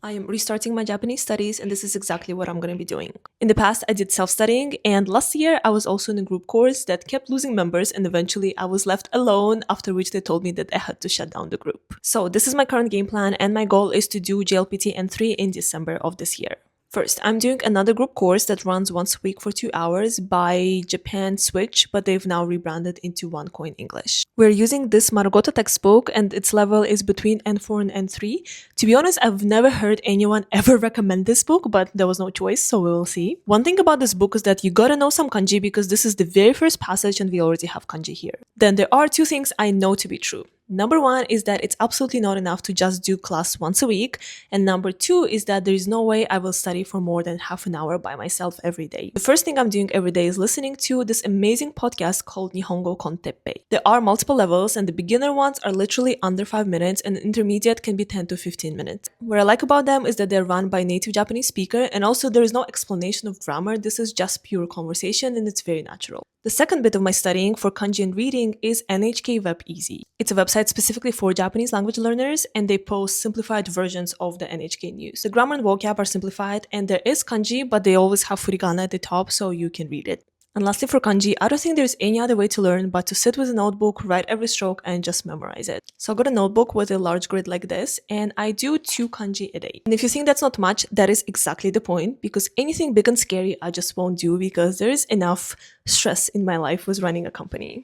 I am restarting my Japanese studies, and this is exactly what I'm going to be doing. In the past, I did self studying, and last year, I was also in a group course that kept losing members, and eventually, I was left alone, after which they told me that I had to shut down the group. So, this is my current game plan, and my goal is to do JLPT N3 in December of this year. First, I'm doing another group course that runs once a week for 2 hours by Japan Switch, but they've now rebranded into OneCoin English. We're using this Marugota textbook, and its level is between N4 and N3. To be honest, I've never heard anyone ever recommend this book, but there was no choice, so we will see. One thing about this book is that you gotta know some kanji because this is the very first passage and we already have kanji here. Then there are two things I know to be true. Number one is that it's absolutely not enough to just do class once a week. And number two is that there is no way I will study for more than half an hour by myself every day. The first thing I'm doing every day is listening to this amazing podcast called Nihongo Konteppei. There are multiple levels, and the beginner ones are literally under 5 minutes, and the intermediate can be 10 to 15 minutes. What I like about them is that they're run by a native Japanese speaker, and also there is no explanation of grammar. This is just pure conversation, and it's very natural. The second bit of my studying for kanji and reading is NHK Web Easy. It's a website specifically for Japanese language learners, and they post simplified versions of the NHK news. The grammar and vocab are simplified, and there is kanji, but they always have furigana at the top so you can read it. And lastly, for kanji, I don't think there's any other way to learn but to sit with a notebook, write every stroke, and just memorize it. So I got a notebook with a large grid like this, and I do 2 kanji a day. And if you think that's not much, that is exactly the point, because anything big and scary I just won't do because there is enough stress in my life with running a company.